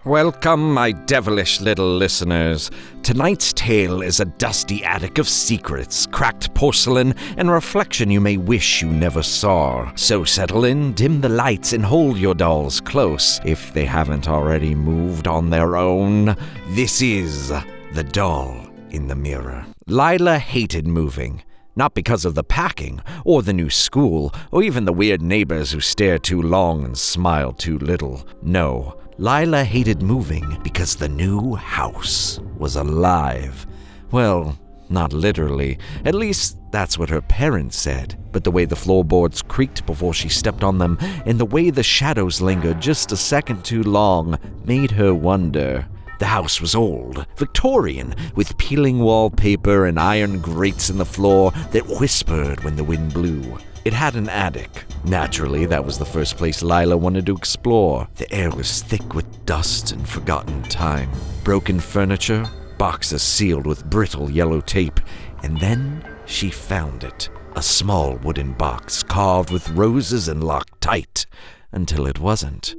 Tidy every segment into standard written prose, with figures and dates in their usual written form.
Welcome, my devilish little listeners. Tonight's tale is a dusty attic of secrets, cracked porcelain, and reflection you may wish you never saw. So settle in, dim the lights, and hold your dolls close, if they haven't already moved on their own. This is The Doll in the Mirror. Lila hated moving. Not because of the packing, or the new school, or even the weird neighbors who stare too long and smile too little. No, Lila hated moving because the new house was alive. Well, not literally. At least, that's what her parents said. But the way the floorboards creaked before she stepped on them, and the way the shadows lingered just a second too long, made her wonder. The house was old, Victorian, with peeling wallpaper and iron grates in the floor that whispered when the wind blew. It had an attic. Naturally, that was the first place Lila wanted to explore. The air was thick with dust and forgotten time. Broken furniture, boxes sealed with brittle yellow tape, and then she found it. A small wooden box carved with roses and locked tight, until it wasn't.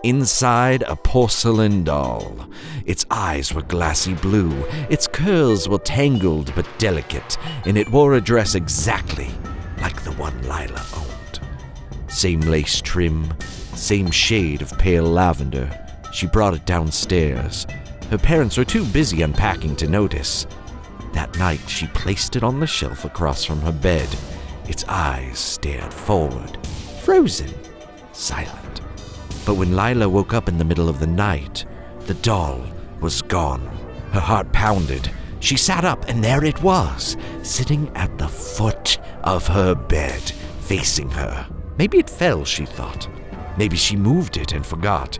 Inside, a porcelain doll. Its eyes were glassy blue, its curls were tangled but delicate, and it wore a dress exactly like the one Lila owned. Same lace trim, same shade of pale lavender. She brought it downstairs. Her parents were too busy unpacking to notice. That night, she placed it on the shelf across from her bed. Its eyes stared forward, frozen, silent. But when Lila woke up in the middle of the night, the doll was gone. Her heart pounded. She sat up, and there it was, sitting at the foot of her bed, facing her. Maybe it fell, she thought. Maybe she moved it and forgot.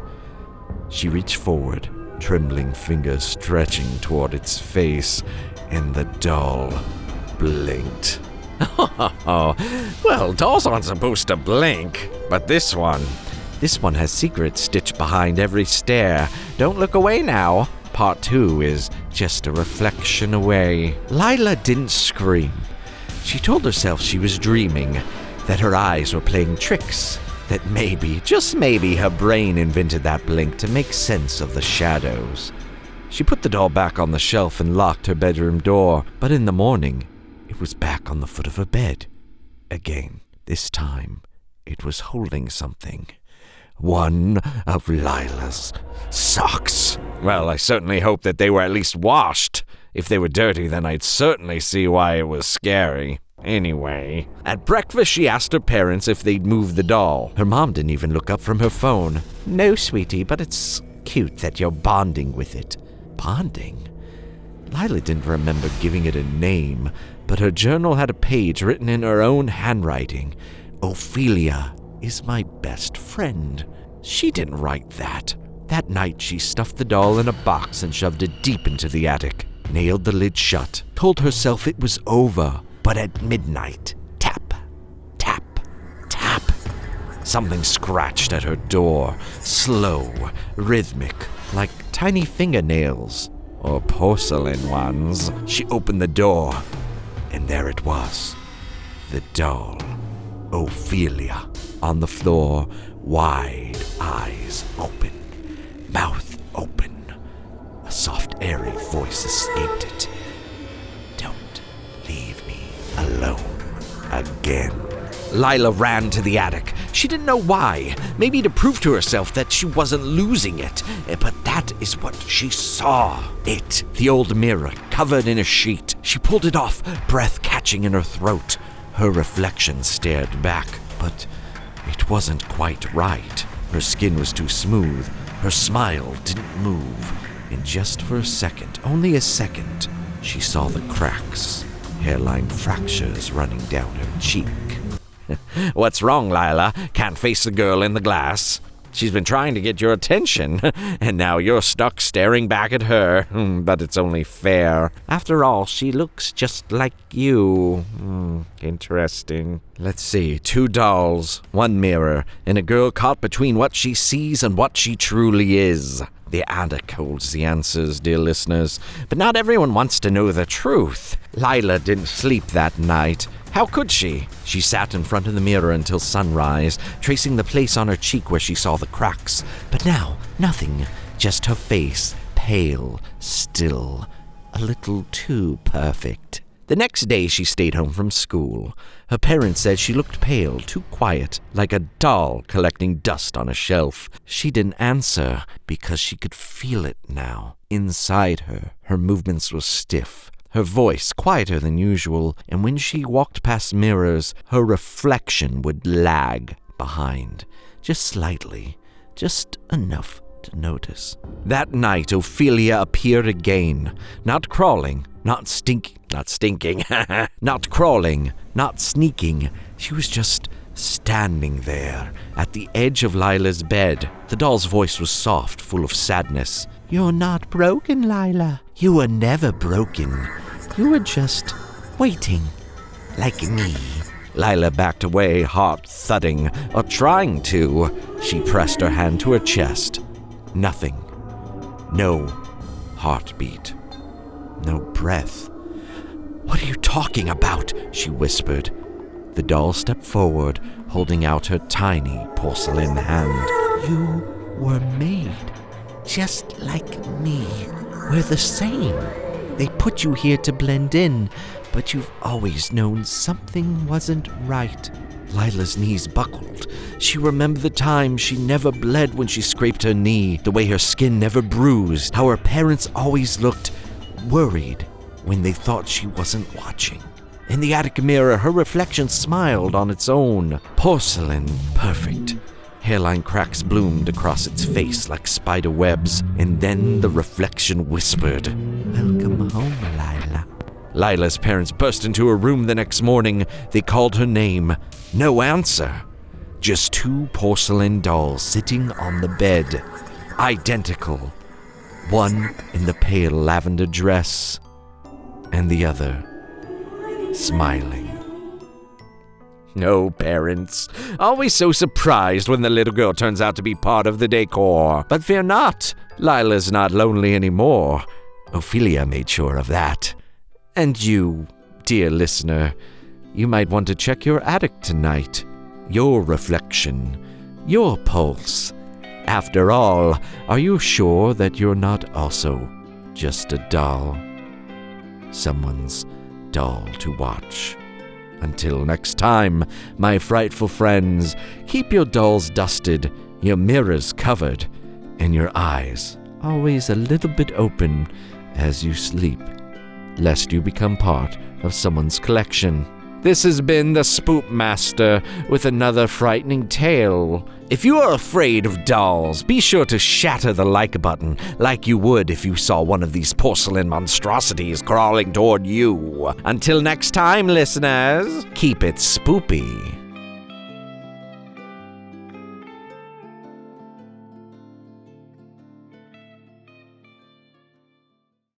She reached forward, trembling fingers stretching toward its face, and the doll blinked. Well, dolls aren't supposed to blink, but this one has secrets stitched behind every stare. Don't look away now. Part 2 is just a reflection away. Lila didn't scream. She told herself she was dreaming, that her eyes were playing tricks, that maybe, just maybe, her brain invented that blink to make sense of the shadows. She put the doll back on the shelf and locked her bedroom door, but in the morning, it was back on the foot of her bed. Again, this time, it was holding something. One of Lila's socks. Well, I certainly hope that they were at least washed. If they were dirty, then I'd certainly see why it was scary. Anyway, at breakfast, she asked her parents if they'd move the doll. Her mom didn't even look up from her phone. No, sweetie, but it's cute that you're bonding with it. Bonding? Lila didn't remember giving it a name, but her journal had a page written in her own handwriting. Ophelia is my best friend. She didn't write that. That night, she stuffed the doll in a box and shoved it deep into the attic, nailed the lid shut, told herself it was over. But at midnight, tap, tap, tap. Something scratched at her door, slow, rhythmic, like tiny fingernails, or porcelain ones. She opened the door, and there it was, the doll, Ophelia, on the floor, wide eyes open, mouth open. A soft, airy voice escaped it. Don't leave me alone again. Lila ran to the attic. She didn't know why. Maybe to prove to herself that she wasn't losing it. But that is what she saw. It, the old mirror, covered in a sheet. She pulled it off, breath catching in her throat. Her reflection stared back, but it wasn't quite right. Her skin was too smooth. Her smile didn't move. And just for a second, only a second, she saw the cracks, hairline fractures running down her cheek. What's wrong, Lila? Can't face the girl in the glass? She's been trying to get your attention, and now you're stuck staring back at her. But it's only fair. After all, she looks just like you. Interesting. Let's see. 2 dolls, 1 mirror, and a girl caught between what she sees and what she truly is. The attic holds the answers, dear listeners. But not everyone wants to know the truth. Lila didn't sleep that night. How could she? She sat in front of the mirror until sunrise, tracing the place on her cheek where she saw the cracks. But now, nothing. just her face, pale, still, a little too perfect. The next day she stayed home from school. Her parents said she looked pale, too quiet, like a doll collecting dust on a shelf. She didn't answer because she could feel it now. Inside her, her movements were stiff, her voice quieter than usual, and when she walked past mirrors, her reflection would lag behind, just slightly, just enough to notice. That night, Ophelia appeared again, not crawling, not stinking, not crawling, not sneaking. She was just standing there at the edge of Lila's bed. The doll's voice was soft, full of sadness. "You're not broken, Lila. You were never broken. You were just waiting, like me." Lila backed away, heart thudding, or trying to. She pressed her hand to her chest. Nothing. No heartbeat. No breath. "What are you talking about?" she whispered. The doll stepped forward, holding out her tiny porcelain hand. "You were made just like me. We're the same. They put you here to blend in, but you've always known something wasn't right." Lila's knees buckled. She remembered the time she never bled when she scraped her knee, the way her skin never bruised, how her parents always looked worried when they thought she wasn't watching. In the attic mirror, her reflection smiled on its own. Porcelain, perfect. Hairline cracks bloomed across its face like spider webs, and then the reflection whispered, "Welcome home, Lila." Lila's parents burst into her room the next morning. They called her name. No answer. Just two porcelain dolls sitting on the bed. Identical. One in the pale lavender dress, and the other smiling. No parents. Always so surprised when the little girl turns out to be part of the decor. But fear not. Lila's not lonely anymore. Ophelia made sure of that. And you, dear listener, you might want to check your attic tonight. Your reflection. Your pulse. After all, are you sure that you're not also just a doll? Someone's doll to watch. Until next time, my frightful friends, keep your dolls dusted, your mirrors covered, and your eyes always a little bit open as you sleep, lest you become part of someone's collection. This has been the Spoopmaster with another frightening tale. If you are afraid of dolls, be sure to shatter the like button like you would if you saw one of these porcelain monstrosities crawling toward you. Until next time, listeners, keep it spoopy.